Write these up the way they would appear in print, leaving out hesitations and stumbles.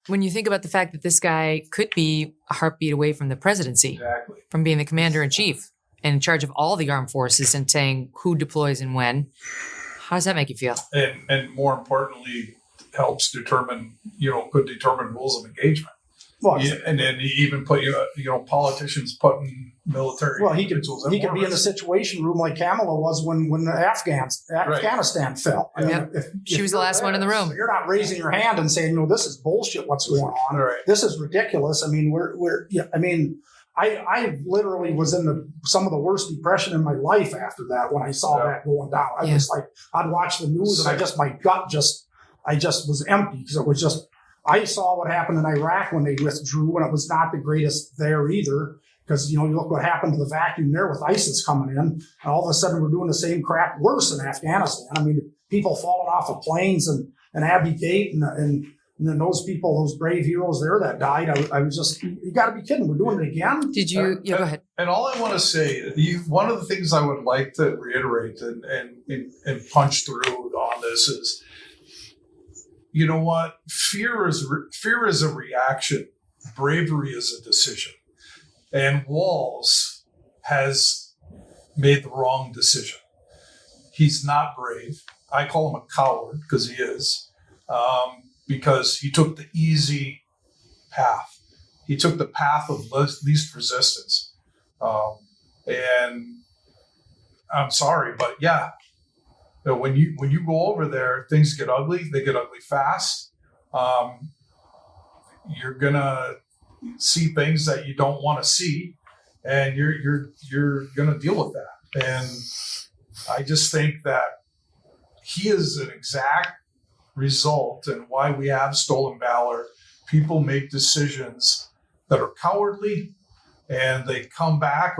when you think about the fact that this guy could be a heartbeat away from the presidency, Exactly. from being the commander in chief and in charge of all the armed forces and saying who deploys and when, how does that make you feel? And more importantly, helps determine, could determine rules of engagement. Well, And then he even put, politicians putting military. Well, he could be in the situation room like Kamala was when the Afghanistan fell. I mean, if she was the last one in the room. So you're not raising your hand and saying, this is bullshit. What's going on? Right. This is ridiculous. I mean, I literally was in some of the worst depression in my life after that when I saw that going down. I was like, I'd watch the news and my gut I just was empty because it was just. I saw what happened in Iraq when they withdrew, and it was not the greatest there either. Because, you look what happened to the vacuum there with ISIS coming in. And all of a sudden, we're doing the same crap worse in Afghanistan. I mean, people falling off of planes and Abbey Gate and then those people, those brave heroes there that died. I was just, you got to be kidding. We're doing it again? Did you? Go ahead. And all I want to say, one of the things I would like to reiterate and punch through on this is, you know what? Fear is a reaction. Bravery is a decision. And Walz has made the wrong decision. He's not brave. I call him a coward because he is, because he took the easy path. He took the path of least resistance. And I'm sorry, but yeah. When you go over there, things get ugly. They get ugly fast. You're gonna see things that you don't want to see, and you're gonna deal with that. And I just think that he is an exact result, and why we have stolen valor. People make decisions that are cowardly, and they come back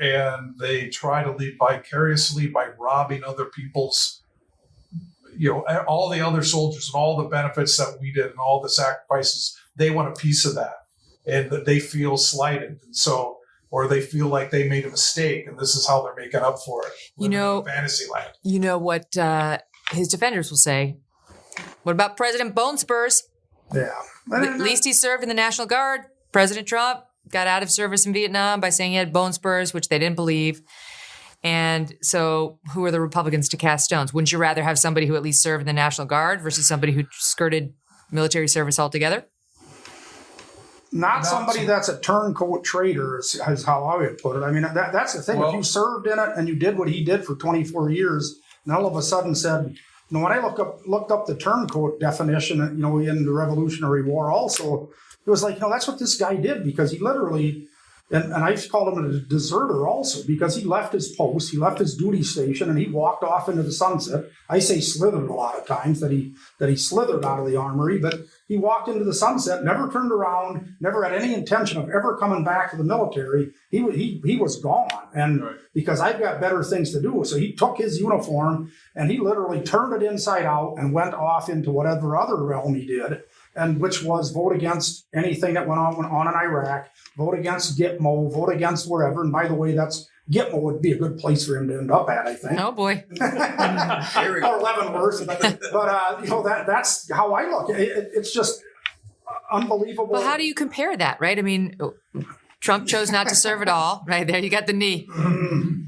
and they try to lead vicariously by robbing other people's, all the other soldiers and all the benefits that we did and all the sacrifices. They want a piece of that, and that they feel slighted. And so, or they feel like they made a mistake, and this is how they're making up for it. Fantasy land. You know what his defenders will say? What about President Bone Spurs? Yeah. At least he served in the National Guard. President Trump got out of service in Vietnam by saying he had bone spurs, which they didn't believe. And so who are the Republicans to cast stones? Wouldn't you rather have somebody who at least served in the National Guard versus somebody who skirted military service altogether? Not somebody that's a turncoat traitor is how I would put it. I mean, that's the thing. If you served in it and you did what he did for 24 years, and all of a sudden said, when I looked up the turncoat definition, in the Revolutionary War also, it was like, that's what this guy did, because he literally, and I called him a deserter also, because he left his post, he left his duty station, and he walked off into the sunset. I say slithered a lot of times, that he slithered out of the armory, but he walked into the sunset, never turned around, never had any intention of ever coming back to the military. He was gone, and because I've got better things to do. So he took his uniform and he literally turned it inside out and went off into whatever other realm he did, and which was vote against anything that went on in Iraq, vote against Gitmo, vote against wherever. And by the way, Gitmo would be a good place for him to end up at, I think. Oh boy. Or Leavenworth. But that's how I look. It's just unbelievable. Well, how do you compare that, right? I mean, Trump chose not to serve at all, right? There you got the knee.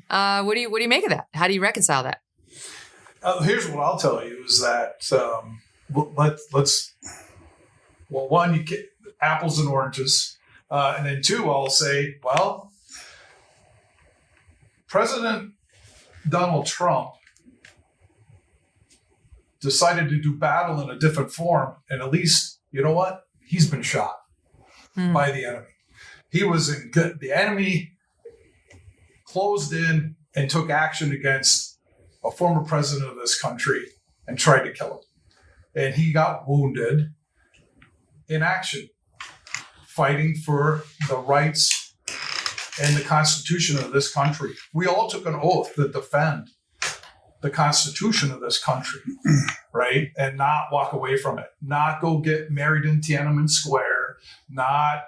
What do you make of that? How do you reconcile that? Here's what I'll tell you is that one, you get apples and oranges. And then two, I'll say, President Donald Trump decided to do battle in a different form. And at least, you know what? He's been shot by the enemy. He was the enemy closed in and took action against a former president of this country and tried to kill him. And he got wounded in action, fighting for the rights and the Constitution of this country. We all took an oath to defend the Constitution of this country, right? And not walk away from it, not go get married in Tiananmen Square, not,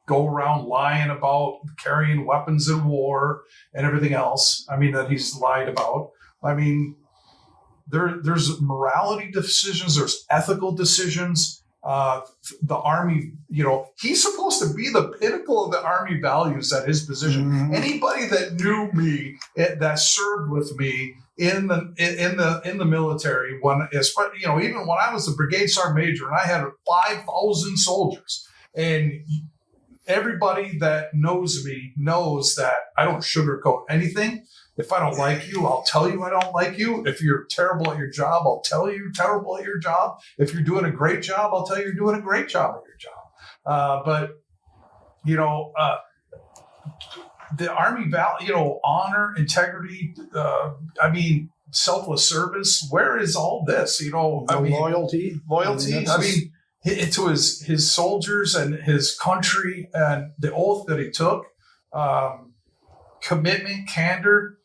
go around lying about carrying weapons in war and everything else. I mean, that he's lied about. I mean, there's morality decisions, there's ethical decisions. The Army, he's supposed to be the pinnacle of the Army values at his position. Mm-hmm. Anybody that knew me, that served with me in the military, even when I was a brigade sergeant major and I had 5,000 soldiers, and everybody that knows me knows that I don't sugarcoat anything. If I don't like you, I'll tell you I don't like you. If you're terrible at your job, I'll tell you you're terrible at your job. If you're doing a great job, I'll tell you you're doing a great job at your job. But the Army value, honor, integrity, selfless service. Where is all this? Loyalty. To his soldiers and his country and the oath that he took, commitment, candor,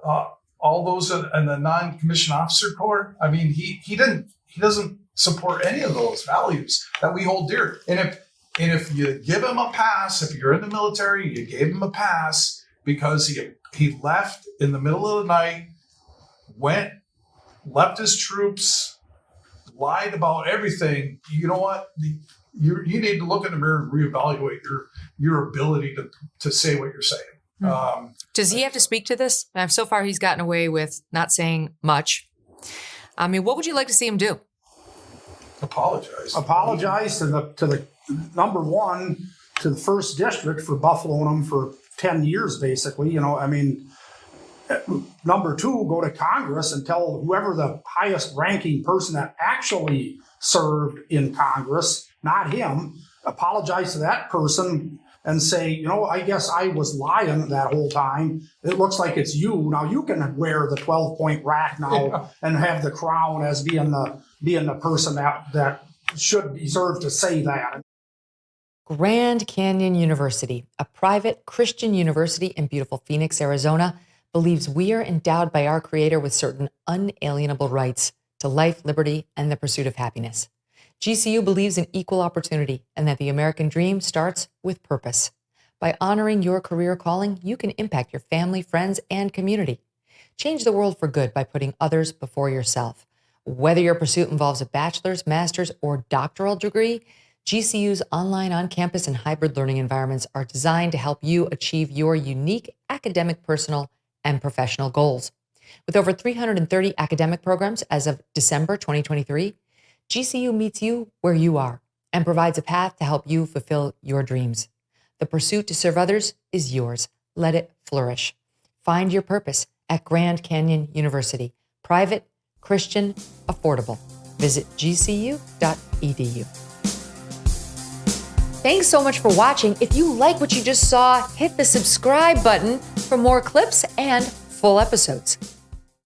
all those in the non-commissioned officer corps. He doesn't support any of those values that we hold dear. And if you give him a pass, if you're in the military, you gave him a pass because he left in the middle of the night, left his troops, lied about everything. You know what? You need to look in the mirror and reevaluate your ability to say what you're saying. Does he have to speak to this? So far, he's gotten away with not saying much. What would you like to see him do? Apologize to the number one, to the first district for buffaloing him for 10 years, basically. Number two, go to Congress and tell whoever the highest ranking person that actually served in Congress, not him, apologize to that person and say, I guess I was lying that whole time. It looks like it's you. Now you can wear the 12-point rack now and have the crown as being the person that should deserve to say that. Grand Canyon University, a private Christian university in beautiful Phoenix, Arizona, believes we are endowed by our Creator with certain unalienable rights to life, liberty, and the pursuit of happiness. GCU believes in equal opportunity and that the American dream starts with purpose. By honoring your career calling, you can impact your family, friends, and community. Change the world for good by putting others before yourself. Whether your pursuit involves a bachelor's, master's, or doctoral degree, GCU's online, on-campus, and hybrid learning environments are designed to help you achieve your unique academic, personal, and professional goals. With over 330 academic programs as of December 2023, GCU meets you where you are and provides a path to help you fulfill your dreams. The pursuit to serve others is yours. Let it flourish. Find your purpose at Grand Canyon University. Private, Christian, affordable. Visit gcu.edu. Thanks so much for watching. If you like what you just saw, hit the subscribe button for more clips and full episodes.